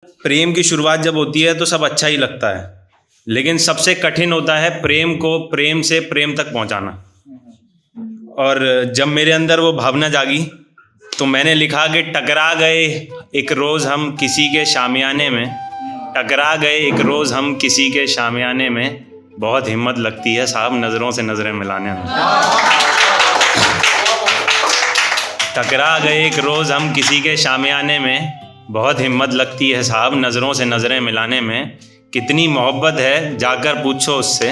प्रेम की शुरुआत जब होती है तो सब अच्छा ही लगता है, लेकिन सबसे कठिन होता है प्रेम को प्रेम से प्रेम तक पहुंचाना। और जब मेरे अंदर वो भावना जागी तो मैंने लिखा कि टकरा गए एक रोज़ हम किसी के शामियाने में, टकरा गए एक रोज़ हम किसी के शामियाने में, बहुत हिम्मत लगती है साहब नज़रों से नज़रें मिलाने में। टकरा गए एक रोज़ हम किसी के शामियाने में, बहुत हिम्मत लगती है साहब नज़रों से नज़रें मिलाने में। कितनी मोहब्बत है जाकर पूछो उससे,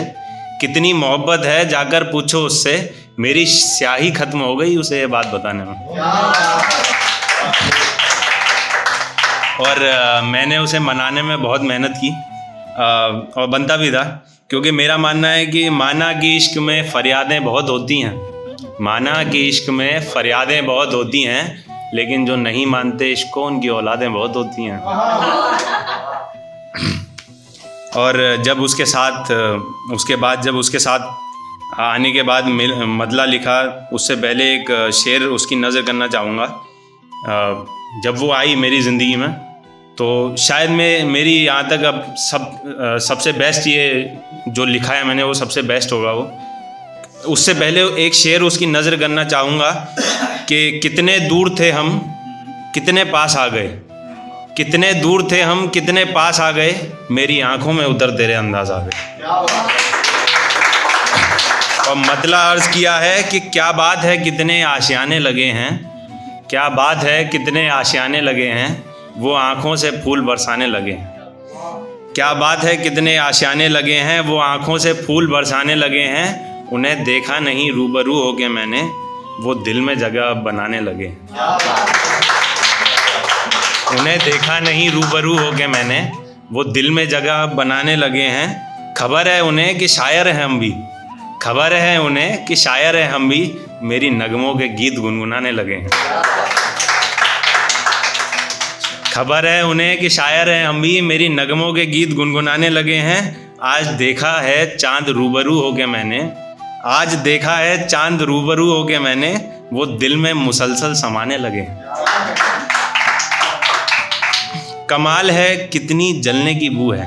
कितनी मोहब्बत है जाकर पूछो उससे, मेरी स्याही ख़त्म हो गई उसे ये बात बताने में। और मैंने उसे मनाने में बहुत मेहनत की और बनता भी था, क्योंकि मेरा मानना है कि माना कि इश्क में फ़रियादें बहुत होती हैं, माना कि इश्क में फ़रियादें बहुत होती हैं, लेकिन जो नहीं मानते इश्क को उनकी औलादें बहुत होती हैं। और जब उसके साथ उसके बाद जब उसके साथ आने के बाद मदला लिखा, उससे पहले एक शेर उसकी नज़र करना चाहूँगा। जब वो आई मेरी ज़िंदगी में तो शायद मेरी यहाँ तक अब सबसे बेस्ट ये जो लिखा है मैंने वो सबसे बेस्ट होगा वो। उससे पहले एक शेर उसकी नज़र करना चाहूँगा कि कितने दूर थे हम कितने पास आ गए, कितने दूर थे हम कितने पास आ गए, मेरी आंखों में उतर तेरे अंदाज आ गए। और मतला अर्ज़ किया है कि क्या बात है कितने आशियाने लगे हैं, क्या बात है कितने आशियाने लगे हैं, वो आँखों से फूल बरसाने लगे हैं। क्या बात है कितने आशियाने लगे हैं, वो आँखों से फूल बरसाने लगे हैं, उन्हें देखा नहीं रूबरू होके मैंने, वो दिल में जगह बनाने लगे। उन्हें देखा नहीं रूबरू होके मैंने, वो दिल में जगह बनाने लगे हैं। खबर है उन्हें कि शायर हैं हम भी, खबर है उन्हें कि शायर हैं हम भी, मेरी नगमों के गीत गुनगुनाने लगे हैं। खबर है उन्हें कि शायर हैं हम भी, मेरी नगमों के गीत गुनगुनाने लगे हैं। आज देखा है चांद रूबरू होके मैंने, आज देखा है चांद रूबरू होके मैंने, वो दिल में मुसलसल समाने लगे। कमाल है कितनी जलने की बू है,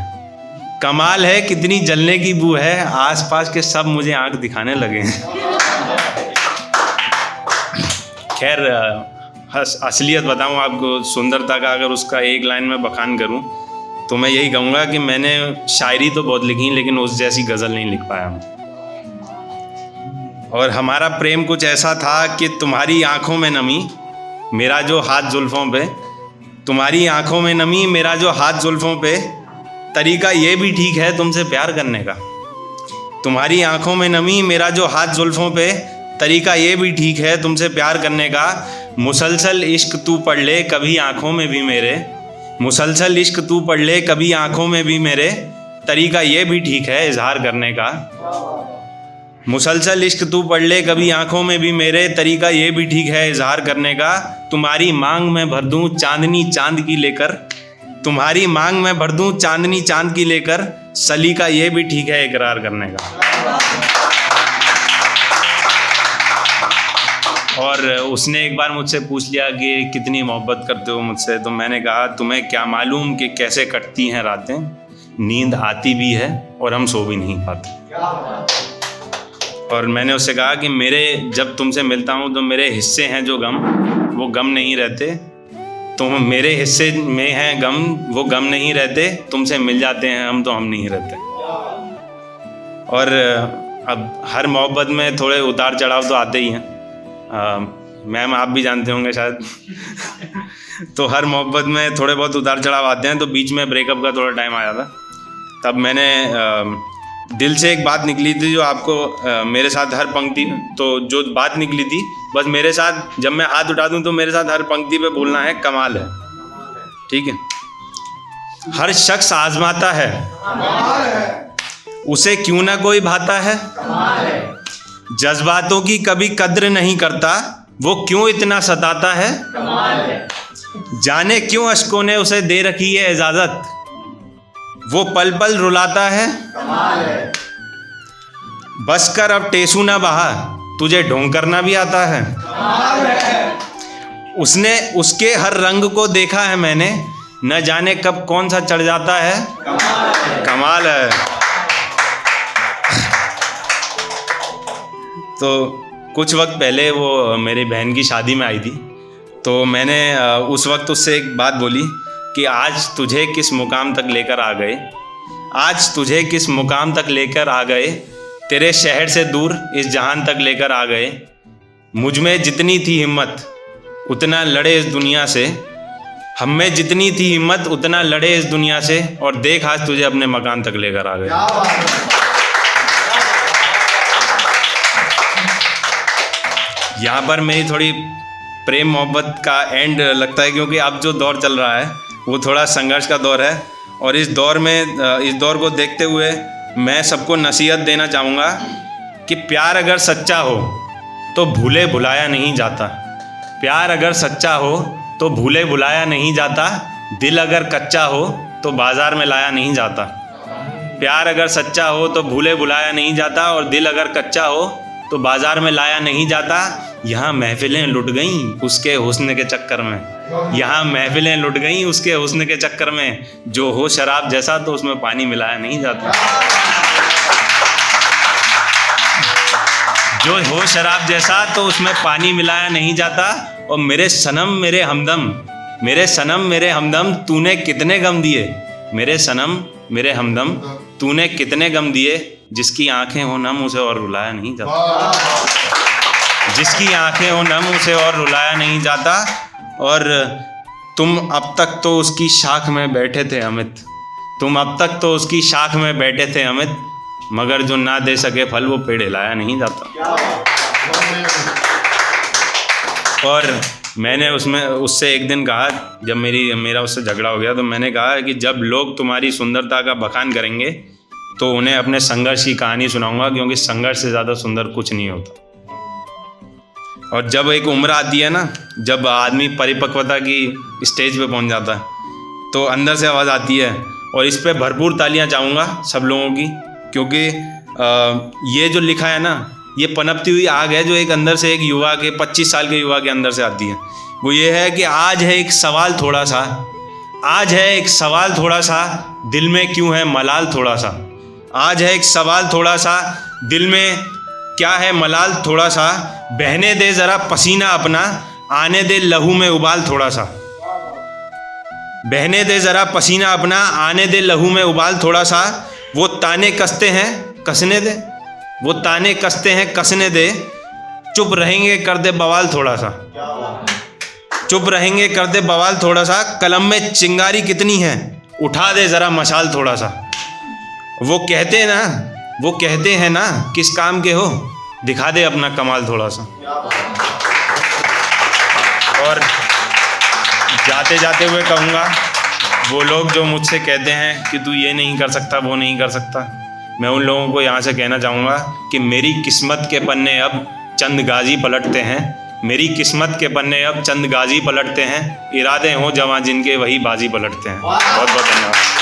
कमाल है कितनी जलने की बू है, आसपास के सब मुझे आंख दिखाने लगे। खैर असलियत बताऊं आपको, सुंदरता का अगर उसका एक लाइन में बखान करूं तो मैं यही कहूँगा कि मैंने शायरी तो बहुत लिखी लेकिन उस जैसी गज़ल नहीं लिख पाया। और हमारा प्रेम कुछ ऐसा था कि तुम्हारी आंखों में नमी मेरा जो हाथ जुल्फ़ों पे, तुम्हारी आंखों में नमी मेरा जो हाथ जुल्फ़ों पे, तरीका ये भी ठीक है तुमसे प्यार करने का। तुम्हारी आंखों में नमी मेरा जो हाथ जुल्फ़ों पे, तरीका ये भी ठीक है तुमसे प्यार करने का। मुसलसल इश्क तू पढ़ ले कभी आंखों में भी मेरे, मुसलसल इश्क तू पढ़ ले कभी आंखों में भी मेरे, तरीका ये भी ठीक है इजहार करने का। मुसलसल इश्क तू पढ़ ले कभी आंखों में भी मेरे, तरीका ये भी ठीक है इजहार करने का। तुम्हारी मांग में भर दूं चांदनी चांद की लेकर, तुम्हारी मांग में भर दूं चांदनी चांद की लेकर, सलीका ये भी ठीक है इकरार करने का। और उसने एक बार मुझसे पूछ लिया कि कितनी मोहब्बत करते हो मुझसे, तो मैंने कहा तुम्हें क्या मालूम कि कैसे कटती हैं रातें, नींद आती भी है और हम सो भी नहीं पाते। और मैंने उससे कहा कि मेरे जब तुमसे मिलता हूँ तो मेरे हिस्से हैं जो गम, वो गम नहीं रहते, तुम मेरे हिस्से में हैं गम, वो गम नहीं रहते, तुमसे मिल जाते हैं हम तो हम नहीं रहते। और अब हर मोहब्बत में थोड़े उतार चढ़ाव तो आते ही हैं, मैम आप भी जानते होंगे शायद। तो हर मोहब्बत में थोड़े बहुत उतार चढ़ाव आते हैं, तो बीच में ब्रेकअप का थोड़ा टाइम आया था, तब मैंने दिल से एक बात निकली थी जो आपको मेरे साथ हर पंक्ति, तो जो बात निकली थी बस मेरे साथ, जब मैं हाथ उठा दूं तो मेरे साथ हर पंक्ति पे बोलना है कमाल है, ठीक है। हर शख्स आजमाता है, उसे क्यों ना कोई भाता है, जज्बातों की कभी कद्र नहीं करता, वो क्यों इतना सताता है, जाने क्यों अश्कों ने उसे दे रखी है इजाजत, वो पल पल रुलाता है, बस कर अब टेसू ना बहा, तुझे ढोंग करना भी आता है। उसने उसके हर रंग को देखा है मैंने, न जाने कब कौन सा चढ़ जाता है, कमाल है। तो कुछ वक्त पहले वो मेरी बहन की शादी में आई थी, तो मैंने उस वक्त उससे एक बात बोली कि आज तुझे किस मुकाम तक लेकर आ गए, आज तुझे किस मुकाम तक लेकर आ गए, तेरे शहर से दूर इस जहान तक लेकर आ गए। मुझ में जितनी थी हिम्मत उतना लड़े इस दुनिया से, हम में जितनी थी हिम्मत उतना लड़े इस दुनिया से, और देख आज तुझे अपने मकान तक लेकर आ गए। यहाँ पर मेरी थोड़ी प्रेम मोहब्बत का एंड लगता है, क्योंकि अब जो दौर चल रहा है वो थोड़ा संघर्ष का दौर है, और इस दौर में इस दौर को देखते हुए मैं सबको नसीहत देना चाहूँगा कि प्यार अगर सच्चा हो तो भूले भुलाया नहीं जाता, प्यार अगर सच्चा हो तो भूले भुलाया नहीं जाता, दिल अगर कच्चा हो तो बाज़ार में लाया नहीं जाता। प्यार अगर सच्चा हो तो भूले भुलाया नहीं जाता, और दिल अगर कच्चा हो तो बाज़ार में लाया नहीं जाता। यहाँ महफिलें लुट गईं उसके हुस्न के चक्कर में, यहाँ महफिलें लुट गईं उसके हुस्न के चक्कर में, जो हो शराब जैसा तो उसमें पानी मिलाया नहीं जाता, जो हो शराब जैसा तो उसमें पानी मिलाया नहीं जाता। और मेरे सनम मेरे हमदम, मेरे सनम मेरे हमदम तूने कितने गम दिए, मेरे सनम मेरे हमदम तूने कितने गम दिए, जिसकी आंखें हो नम उसे और रुलाया नहीं जाता, जिसकी आंखें हो नम उसे और रुलाया नहीं जाता। और तुम अब तक तो उसकी शाख में बैठे थे अमित, तुम अब तक तो उसकी शाख में बैठे थे अमित, मगर जो ना दे सके फल वो पेड़ हिलाया नहीं जाता। और मैंने उससे एक दिन कहा, जब मेरा उससे झगड़ा हो गया, तो मैंने कहा कि जब लोग तुम्हारी सुंदरता का बखान करेंगे तो उन्हें अपने संघर्ष की कहानी सुनाऊंगा, क्योंकि संघर्ष से ज़्यादा सुंदर कुछ नहीं होता। और जब एक उम्र आती है ना, जब आदमी परिपक्वता की स्टेज पे पहुंच जाता है, तो अंदर से आवाज़ आती है, और इस पे भरपूर तालियां चाहूँगा सब लोगों की, क्योंकि ये जो लिखा है ना, ये पनपती हुई आग है जो एक अंदर से एक युवा के 25 साल के युवा के अंदर से आती है। वो ये है कि आज है एक सवाल थोड़ा सा, आज है एक सवाल थोड़ा सा, दिल में क्यों है मलाल थोड़ा सा, आज है एक सवाल थोड़ा सा, दिल में क्या है मलाल थोड़ा सा, बहने दे ज़रा पसीना अपना, आने दे लहू में उबाल थोड़ा सा, बहने दे ज़रा पसीना अपना, आने दे लहू में उबाल थोड़ा सा। वो ताने कसते हैं कसने दे, वो ताने कसते हैं कसने दे, चुप रहेंगे कर दे बवाल थोड़ा सा, चुप रहेंगे कर दे बवाल थोड़ा सा, कलम में चिंगारी कितनी है उठा दे ज़रा मशाल थोड़ा सा। वो कहते हैं ना किस काम के हो, दिखा दे अपना कमाल थोड़ा सा। और जाते जाते हुए कहूँगा, वो लोग जो मुझसे कहते हैं कि तू ये नहीं कर सकता वो नहीं कर सकता, मैं उन लोगों को यहाँ से कहना चाहूँगा कि मेरी किस्मत के पन्ने अब चंद गाजी पलटते हैं, मेरी किस्मत के पन्ने अब चंद गाजी पलटते हैं, इरादे हों जवां जिनके वही बाजी पलटते हैं। बहुत बहुत धन्यवाद।